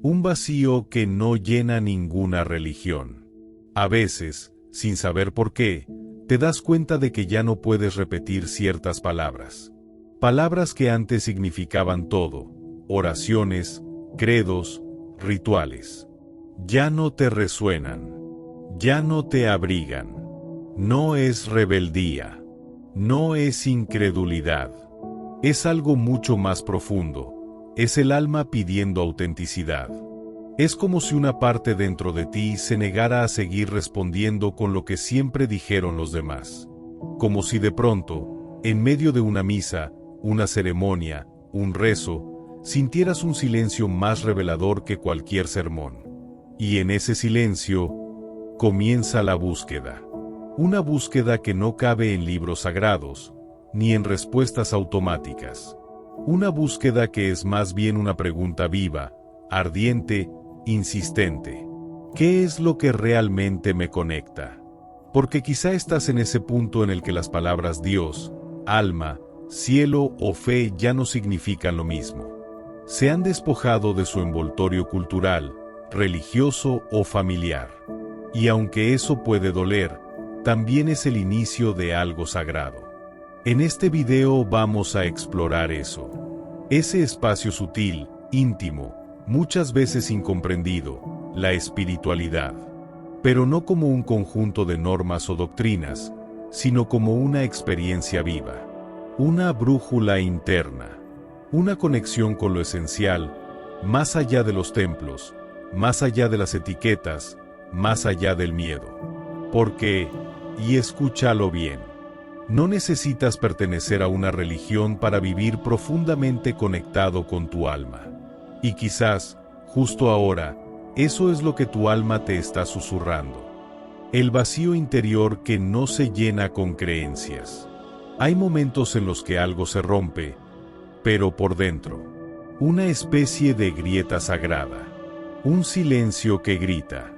Un vacío que no llena ninguna religión. A veces, sin saber por qué, te das cuenta de que ya no puedes repetir ciertas palabras. Palabras que antes significaban todo, oraciones, credos, rituales. Ya no te resuenan. Ya no te abrigan. No es rebeldía. No es incredulidad. Es algo mucho más profundo. Es el alma pidiendo autenticidad. Es como si una parte dentro de ti se negara a seguir respondiendo con lo que siempre dijeron los demás. Como si de pronto, en medio de una misa, una ceremonia, un rezo, sintieras un silencio más revelador que cualquier sermón. Y en ese silencio, comienza la búsqueda. Una búsqueda que no cabe en libros sagrados, ni en respuestas automáticas. Una búsqueda que es más bien una pregunta viva, ardiente, insistente. ¿Qué es lo que realmente me conecta? Porque quizá estás en ese punto en el que las palabras Dios, alma, cielo o fe ya no significan lo mismo. Se han despojado de su envoltorio cultural, religioso o familiar. Y aunque eso puede doler, también es el inicio de algo sagrado. En este video vamos a explorar eso. Ese espacio sutil, íntimo, muchas veces incomprendido, la espiritualidad. Pero no como un conjunto de normas o doctrinas, sino como una experiencia viva. Una brújula interna. Una conexión con lo esencial, más allá de los templos, más allá de las etiquetas, más allá del miedo. Porque, y escúchalo bien, no necesitas pertenecer a una religión para vivir profundamente conectado con tu alma. Y quizás, justo ahora, eso es lo que tu alma te está susurrando. El vacío interior que no se llena con creencias. Hay momentos en los que algo se rompe, pero por dentro. Una especie de grieta sagrada. Un silencio que grita.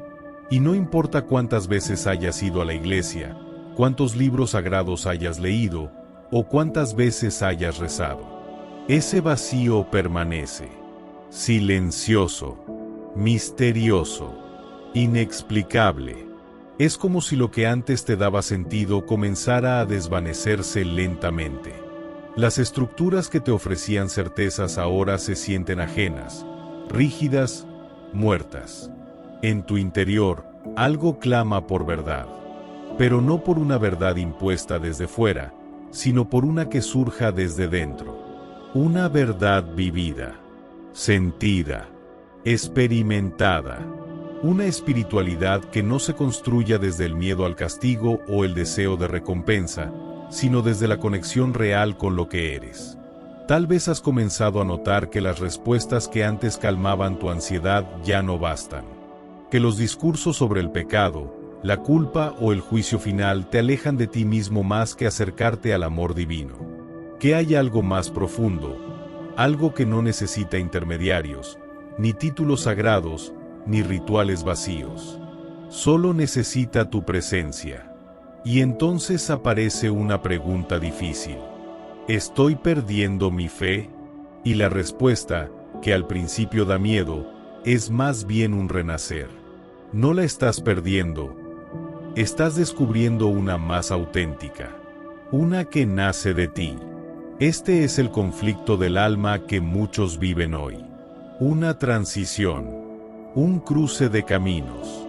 Y no importa cuántas veces hayas ido a la iglesia, cuántos libros sagrados hayas leído, o cuántas veces hayas rezado. Ese vacío permanece. Silencioso, misterioso, inexplicable. Es como si lo que antes te daba sentido comenzara a desvanecerse lentamente. Las estructuras que te ofrecían certezas ahora se sienten ajenas, rígidas, muertas. En tu interior, algo clama por verdad. Pero no por una verdad impuesta desde fuera, sino por una que surja desde dentro. Una verdad vivida, sentida, experimentada. Una espiritualidad que no se construya desde el miedo al castigo o el deseo de recompensa, sino desde la conexión real con lo que eres. Tal vez has comenzado a notar que las respuestas que antes calmaban tu ansiedad ya no bastan. Que los discursos sobre el pecado, la culpa o el juicio final te alejan de ti mismo más que acercarte al amor divino. Que hay algo más profundo, algo que no necesita intermediarios, ni títulos sagrados, ni rituales vacíos. Solo necesita tu presencia. Y entonces aparece una pregunta difícil. ¿Estoy perdiendo mi fe? Y la respuesta, que al principio da miedo, es más bien un renacer. No la estás perdiendo. Estás descubriendo una más auténtica. Una que nace de ti. Este es el conflicto del alma que muchos viven hoy. Una transición. Un cruce de caminos.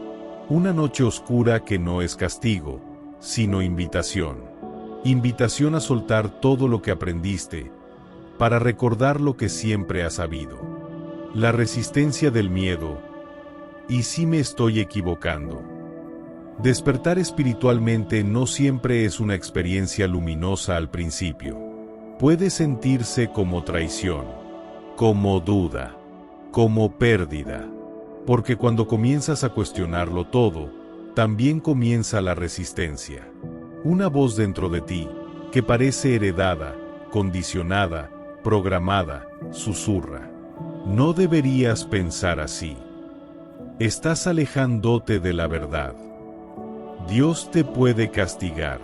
Una noche oscura que no es castigo, sino invitación. Invitación a soltar todo lo que aprendiste, para recordar lo que siempre has sabido. La resistencia del miedo. ¿Y si me estoy equivocando? Despertar espiritualmente no siempre es una experiencia luminosa al principio. Puede sentirse como traición, como duda, como pérdida. Porque cuando comienzas a cuestionarlo todo, también comienza la resistencia. Una voz dentro de ti, que parece heredada, condicionada, programada, susurra. No deberías pensar así. Estás alejándote de la verdad. Dios te puede castigar.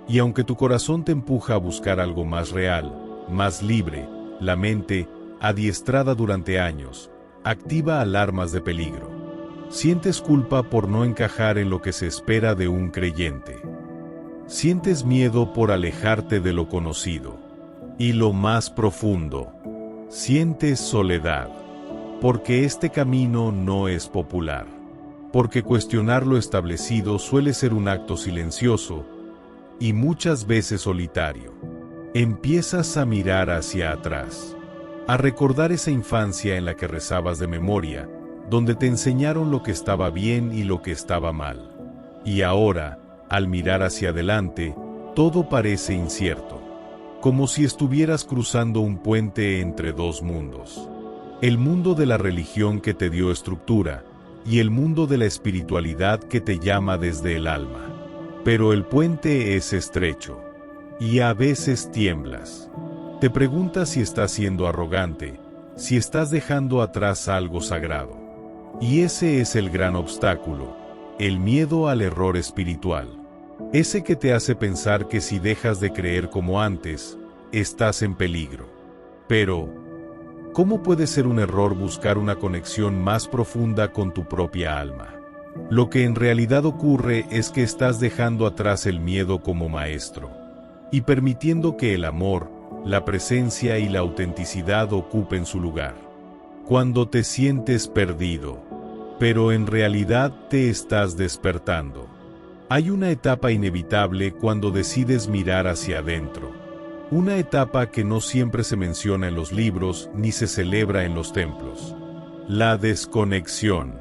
Y aunque tu corazón te empuja a buscar algo más real, más libre, la mente, adiestrada durante años, activa alarmas de peligro. Sientes culpa por no encajar en lo que se espera de un creyente. Sientes miedo por alejarte de lo conocido. Y lo más profundo, sientes soledad, porque este camino no es popular. Porque cuestionar lo establecido suele ser un acto silencioso y muchas veces solitario. Empiezas a mirar hacia atrás, a recordar esa infancia en la que rezabas de memoria, donde te enseñaron lo que estaba bien y lo que estaba mal. Y ahora, al mirar hacia adelante, todo parece incierto, como si estuvieras cruzando un puente entre dos mundos. El mundo de la religión que te dio estructura, y el mundo de la espiritualidad que te llama desde el alma. Pero el puente es estrecho, y a veces tiemblas. Te preguntas si estás siendo arrogante, si estás dejando atrás algo sagrado. Y ese es el gran obstáculo, el miedo al error espiritual. Ese que te hace pensar que si dejas de creer como antes, estás en peligro. Pero, ¿cómo puede ser un error buscar una conexión más profunda con tu propia alma? Lo que en realidad ocurre es que estás dejando atrás el miedo como maestro, y permitiendo que el amor, la presencia y la autenticidad ocupen su lugar. Cuando te sientes perdido, pero en realidad te estás despertando. Hay una etapa inevitable cuando decides mirar hacia adentro. Una etapa que no siempre se menciona en los libros ni se celebra en los templos. La desconexión.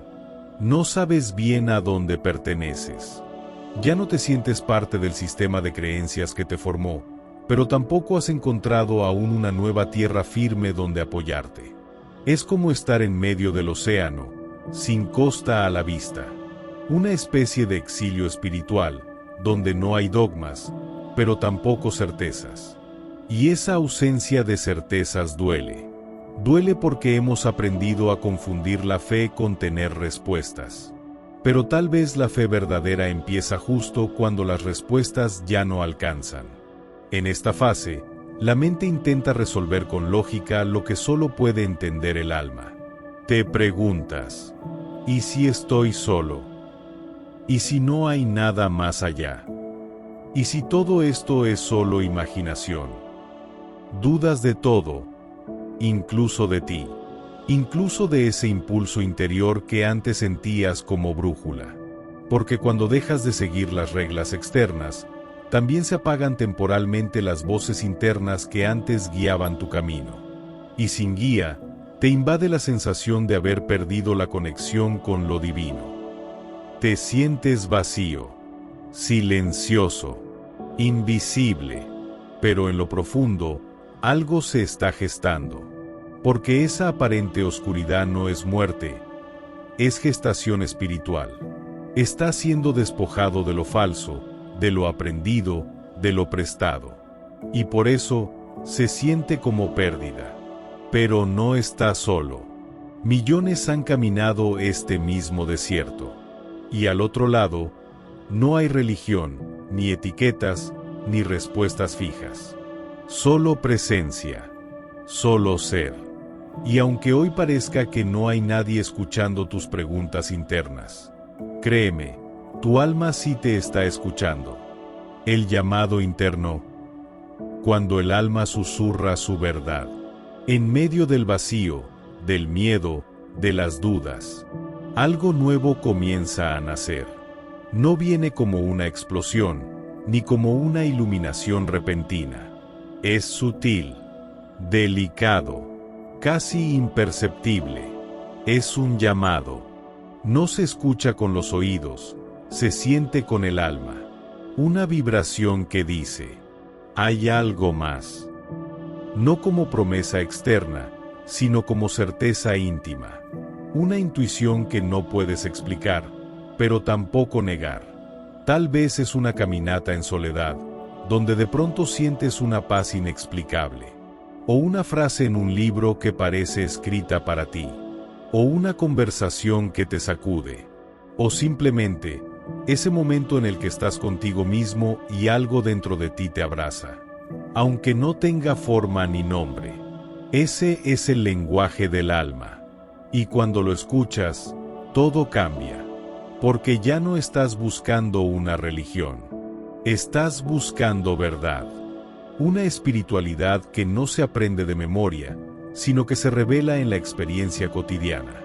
No sabes bien a dónde perteneces. Ya no te sientes parte del sistema de creencias que te formó, pero tampoco has encontrado aún una nueva tierra firme donde apoyarte. Es como estar en medio del océano, sin costa a la vista. Una especie de exilio espiritual, donde no hay dogmas, pero tampoco certezas. Y esa ausencia de certezas duele. Duele porque hemos aprendido a confundir la fe con tener respuestas. Pero tal vez la fe verdadera empieza justo cuando las respuestas ya no alcanzan. En esta fase, la mente intenta resolver con lógica lo que solo puede entender el alma. Te preguntas, ¿y si estoy solo? ¿Y si no hay nada más allá? ¿Y si todo esto es solo imaginación? Dudas de todo, incluso de ti, incluso de ese impulso interior que antes sentías como brújula. Porque cuando dejas de seguir las reglas externas, también se apagan temporalmente las voces internas que antes guiaban tu camino. Y sin guía, te invade la sensación de haber perdido la conexión con lo divino. Te sientes vacío, silencioso, invisible, pero en lo profundo, algo se está gestando. Porque esa aparente oscuridad no es muerte, es gestación espiritual. Está siendo despojado de lo falso, de lo aprendido, de lo prestado. Y por eso, se siente como pérdida. Pero no está solo. Millones han caminado este mismo desierto. Y al otro lado, no hay religión, ni etiquetas, ni respuestas fijas. Solo presencia, solo ser. Y aunque hoy parezca que no hay nadie escuchando tus preguntas internas, créeme, tu alma sí te está escuchando. El llamado interno, cuando el alma susurra su verdad, en medio del vacío, del miedo, de las dudas, algo nuevo comienza a nacer. No viene como una explosión, ni como una iluminación repentina. Es sutil, delicado, casi imperceptible. Es un llamado. No se escucha con los oídos, se siente con el alma. Una vibración que dice, hay algo más. No como promesa externa, sino como certeza íntima. Una intuición que no puedes explicar, pero tampoco negar. Tal vez es una caminata en soledad, donde de pronto sientes una paz inexplicable. O una frase en un libro que parece escrita para ti. O una conversación que te sacude. O simplemente, ese momento en el que estás contigo mismo y algo dentro de ti te abraza. Aunque no tenga forma ni nombre. Ese es el lenguaje del alma. Y cuando lo escuchas, todo cambia. Porque ya no estás buscando una religión. Estás buscando verdad. Una espiritualidad que no se aprende de memoria, sino que se revela en la experiencia cotidiana.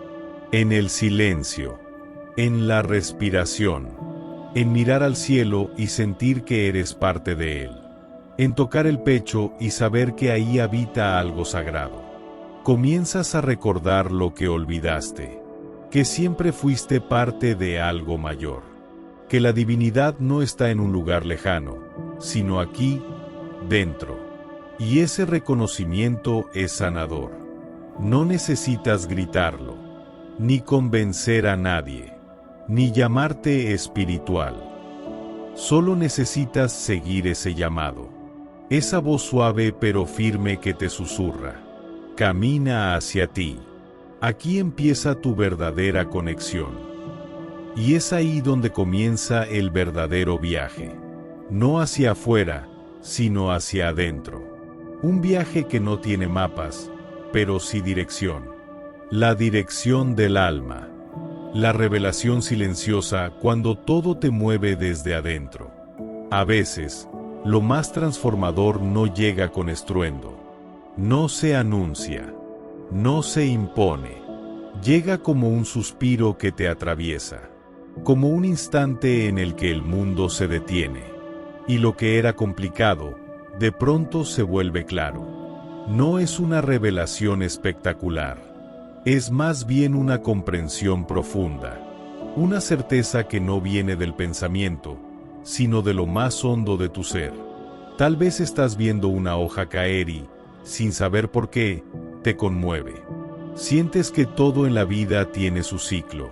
En el silencio. En la respiración. En mirar al cielo y sentir que eres parte de él. En tocar el pecho y saber que ahí habita algo sagrado. Comienzas a recordar lo que olvidaste. Que siempre fuiste parte de algo mayor. Que la divinidad no está en un lugar lejano, sino aquí, dentro. Y ese reconocimiento es sanador. No necesitas gritarlo, ni convencer a nadie, ni llamarte espiritual. Solo necesitas seguir ese llamado. Esa voz suave pero firme que te susurra. Camina hacia ti. Aquí empieza tu verdadera conexión. Y es ahí donde comienza el verdadero viaje. No hacia afuera, sino hacia adentro. Un viaje que no tiene mapas, pero sí dirección. La dirección del alma. La revelación silenciosa cuando todo te mueve desde adentro. A veces, lo más transformador no llega con estruendo. No se anuncia. No se impone. Llega como un suspiro que te atraviesa. Como un instante en el que el mundo se detiene. Y lo que era complicado, de pronto se vuelve claro. No es una revelación espectacular. Es más bien una comprensión profunda. Una certeza que no viene del pensamiento, sino de lo más hondo de tu ser. Tal vez estás viendo una hoja caer y, sin saber por qué, te conmueve. Sientes que todo en la vida tiene su ciclo.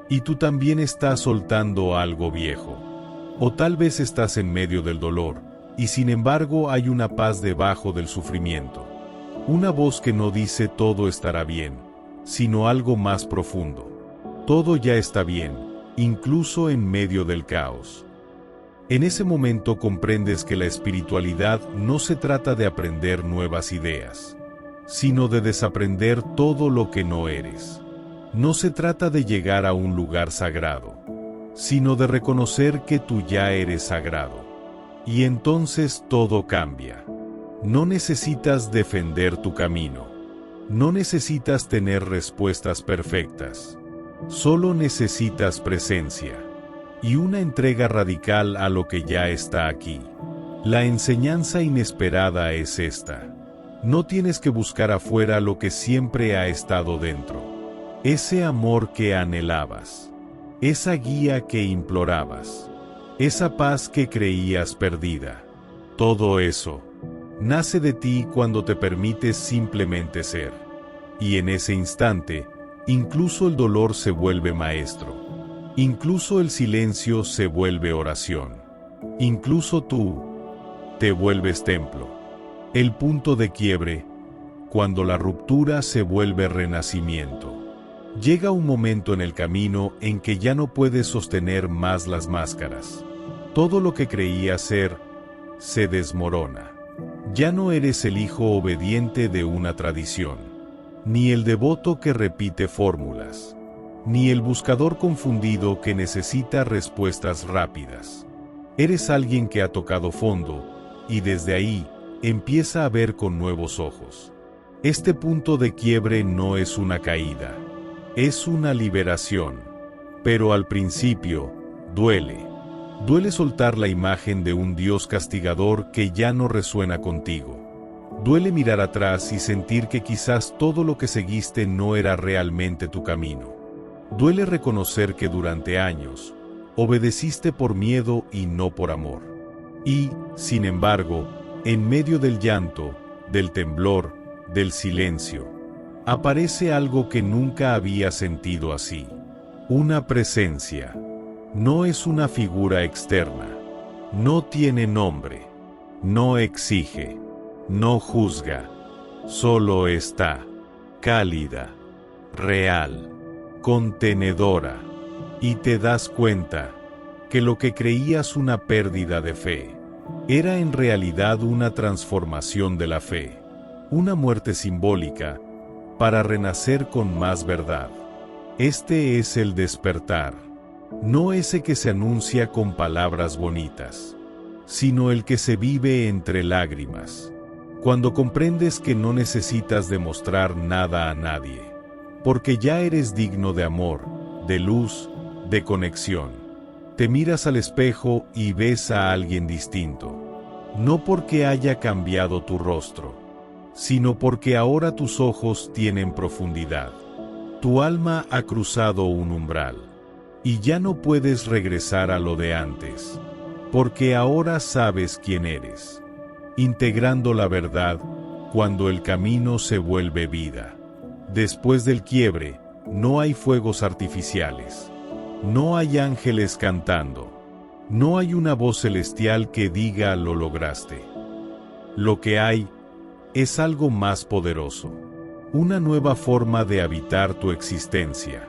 Y tú también estás soltando algo viejo. O tal vez estás en medio del dolor, y sin embargo hay una paz debajo del sufrimiento. Una voz que no dice todo estará bien, sino algo más profundo. Todo ya está bien, incluso en medio del caos. En ese momento comprendes que la espiritualidad no se trata de aprender nuevas ideas, sino de desaprender todo lo que no eres. No se trata de llegar a un lugar sagrado, sino de reconocer que tú ya eres sagrado. Y entonces todo cambia. No necesitas defender tu camino. No necesitas tener respuestas perfectas. Solo necesitas presencia. Y una entrega radical a lo que ya está aquí. La enseñanza inesperada es esta. No tienes que buscar afuera lo que siempre ha estado dentro. Ese amor que anhelabas. Esa guía que implorabas. Esa paz que creías perdida. Todo eso nace de ti cuando te permites simplemente ser. Y en ese instante, incluso el dolor se vuelve maestro. Incluso el silencio se vuelve oración. Incluso tú te vuelves templo. El punto de quiebre, cuando la ruptura se vuelve renacimiento. Llega un momento en el camino en que ya no puedes sostener más las máscaras. Todo lo que creías ser, se desmorona. Ya no eres el hijo obediente de una tradición, ni el devoto que repite fórmulas, ni el buscador confundido que necesita respuestas rápidas. Eres alguien que ha tocado fondo, y desde ahí, empieza a ver con nuevos ojos. Este punto de quiebre no es una caída. Es una liberación, pero al principio, duele. Duele soltar la imagen de un Dios castigador que ya no resuena contigo. Duele mirar atrás y sentir que quizás todo lo que seguiste no era realmente tu camino. Duele reconocer que durante años, obedeciste por miedo y no por amor. Y, sin embargo, en medio del llanto, del temblor, del silencio, aparece algo que nunca había sentido así. Una presencia. No es una figura externa. No tiene nombre. No exige. No juzga. Solo está. Cálida. Real. Contenedora. Y te das cuenta que lo que creías una pérdida de fe, era en realidad una transformación de la fe. Una muerte simbólica, para renacer con más verdad. Este es el despertar, no ese que se anuncia con palabras bonitas, sino el que se vive entre lágrimas, cuando comprendes que no necesitas demostrar nada a nadie, porque ya eres digno de amor, de luz, de conexión. Te miras al espejo y ves a alguien distinto, no porque haya cambiado tu rostro, sino porque ahora tus ojos tienen profundidad. Tu alma ha cruzado un umbral, y ya no puedes regresar a lo de antes, porque ahora sabes quién eres, integrando la verdad cuando el camino se vuelve vida. Después del quiebre, no hay fuegos artificiales, no hay ángeles cantando, no hay una voz celestial que diga lo lograste. Lo que hay es algo más poderoso, una nueva forma de habitar tu existencia.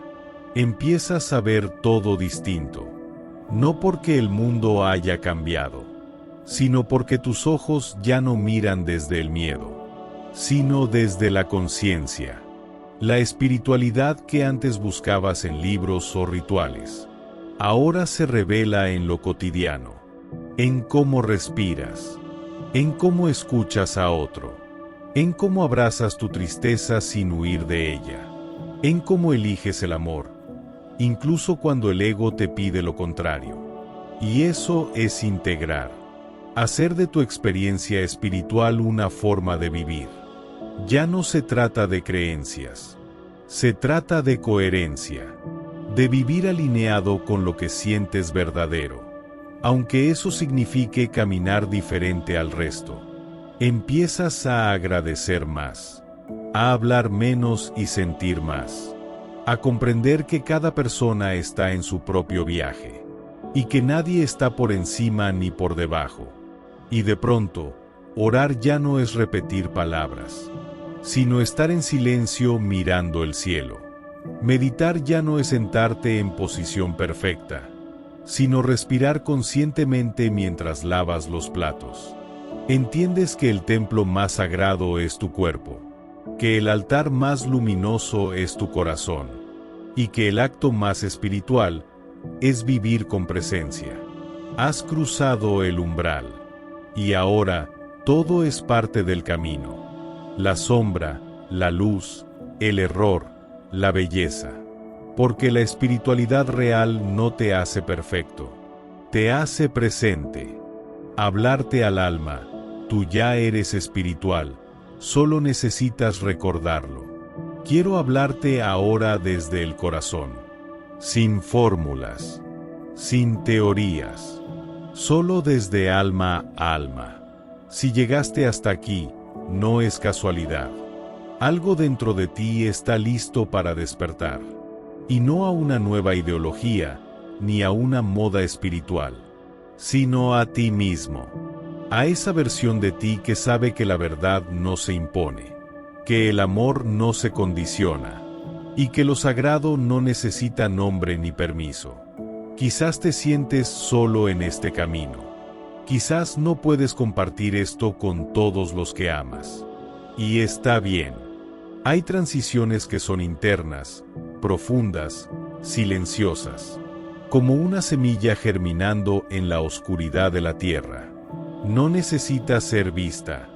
Empiezas a ver todo distinto, no porque el mundo haya cambiado, sino porque tus ojos ya no miran desde el miedo, sino desde la conciencia. La espiritualidad que antes buscabas en libros o rituales, ahora se revela en lo cotidiano, en cómo respiras, en cómo escuchas a otro, en cómo abrazas tu tristeza sin huir de ella, en cómo eliges el amor, incluso cuando el ego te pide lo contrario. Y eso es integrar, hacer de tu experiencia espiritual una forma de vivir. Ya no se trata de creencias, se trata de coherencia, de vivir alineado con lo que sientes verdadero, aunque eso signifique caminar diferente al resto. Empiezas a agradecer más, a hablar menos y sentir más, a comprender que cada persona está en su propio viaje, y que nadie está por encima ni por debajo. Y de pronto, orar ya no es repetir palabras, sino estar en silencio mirando el cielo. Meditar ya no es sentarte en posición perfecta, sino respirar conscientemente mientras lavas los platos. Entiendes que el templo más sagrado es tu cuerpo, que el altar más luminoso es tu corazón, y que el acto más espiritual es vivir con presencia. Has cruzado el umbral, y ahora todo es parte del camino. La sombra, la luz, el error, la belleza. Porque la espiritualidad real no te hace perfecto, te hace presente. Hablarte al alma, tú ya eres espiritual, solo necesitas recordarlo. Quiero hablarte ahora desde el corazón, sin fórmulas, sin teorías, solo desde alma a alma. Si llegaste hasta aquí, no es casualidad. Algo dentro de ti está listo para despertar. Y no a una nueva ideología, ni a una moda espiritual, sino a ti mismo. A esa versión de ti que sabe que la verdad no se impone, que el amor no se condiciona, y que lo sagrado no necesita nombre ni permiso. Quizás te sientes solo en este camino. Quizás no puedes compartir esto con todos los que amas. Y está bien. Hay transiciones que son internas, profundas, silenciosas, como una semilla germinando en la oscuridad de la tierra. No necesita ser vista,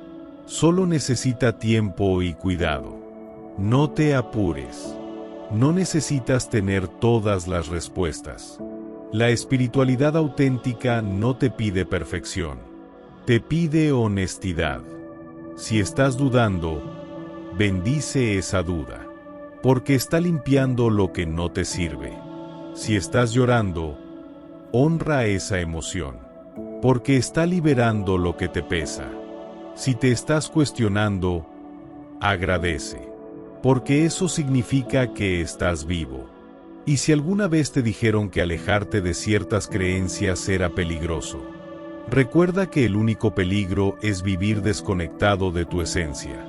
solo necesita tiempo y cuidado. No te apures. No necesitas tener todas las respuestas. La espiritualidad auténtica no te pide perfección, te pide honestidad. Si estás dudando, bendice esa duda, porque está limpiando lo que no te sirve. Si estás llorando, honra esa emoción, porque está liberando lo que te pesa. Si te estás cuestionando, agradece, porque eso significa que estás vivo. Y si alguna vez te dijeron que alejarte de ciertas creencias era peligroso, recuerda que el único peligro es vivir desconectado de tu esencia.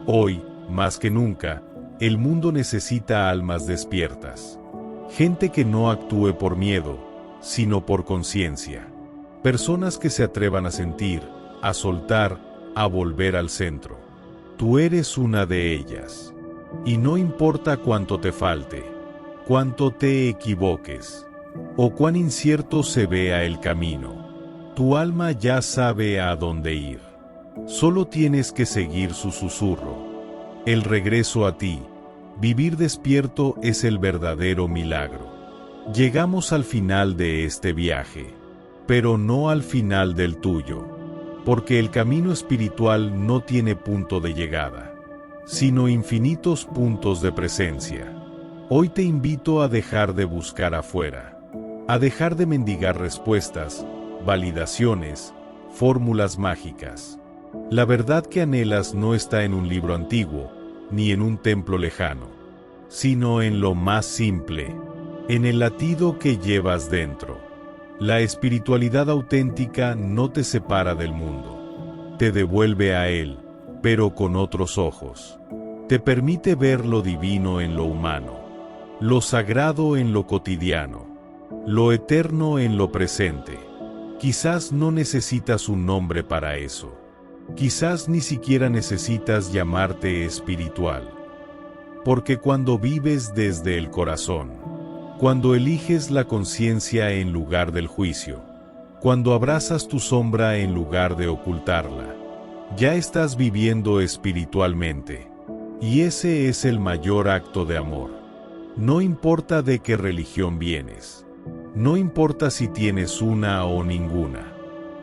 Hoy, más que nunca, el mundo necesita almas despiertas. Gente que no actúe por miedo, sino por conciencia. Personas que se atrevan a sentir, a soltar, a volver al centro. Tú eres una de ellas. Y no importa cuánto te falte, cuánto te equivoques, o cuán incierto se vea el camino, tu alma ya sabe a dónde ir. Solo tienes que seguir su susurro. El regreso a ti, vivir despierto, es el verdadero milagro. Llegamos al final de este viaje, pero no al final del tuyo, porque el camino espiritual no tiene punto de llegada, sino infinitos puntos de presencia. Hoy te invito a dejar de buscar afuera, a dejar de mendigar respuestas, validaciones, fórmulas mágicas. La verdad que anhelas no está en un libro antiguo, ni en un templo lejano, sino en lo más simple, en el latido que llevas dentro. La espiritualidad auténtica no te separa del mundo, te devuelve a él, pero con otros ojos. Te permite ver lo divino en lo humano, lo sagrado en lo cotidiano, lo eterno en lo presente. Quizás no necesitas un nombre para eso. Quizás ni siquiera necesitas llamarte espiritual. Porque cuando vives desde el corazón, cuando eliges la conciencia en lugar del juicio, cuando abrazas tu sombra en lugar de ocultarla, ya estás viviendo espiritualmente. Y ese es el mayor acto de amor. No importa de qué religión vienes. No importa si tienes una o ninguna.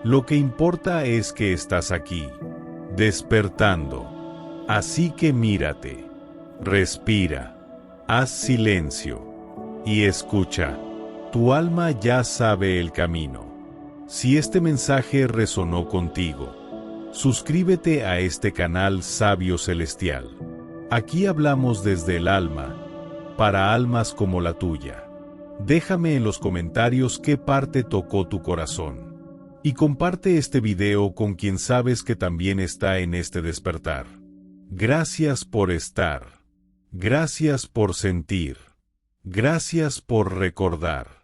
Lo que importa es que estás aquí, despertando. Así que mírate, respira, haz silencio y escucha. Tu alma ya sabe el camino. Si este mensaje resonó contigo, suscríbete a este canal Sabio Celestial. Aquí hablamos desde el alma, para almas como la tuya. Déjame en los comentarios qué parte tocó tu corazón. Y comparte este video con quien sabes que también está en este despertar. Gracias por estar. Gracias por sentir. Gracias por recordar.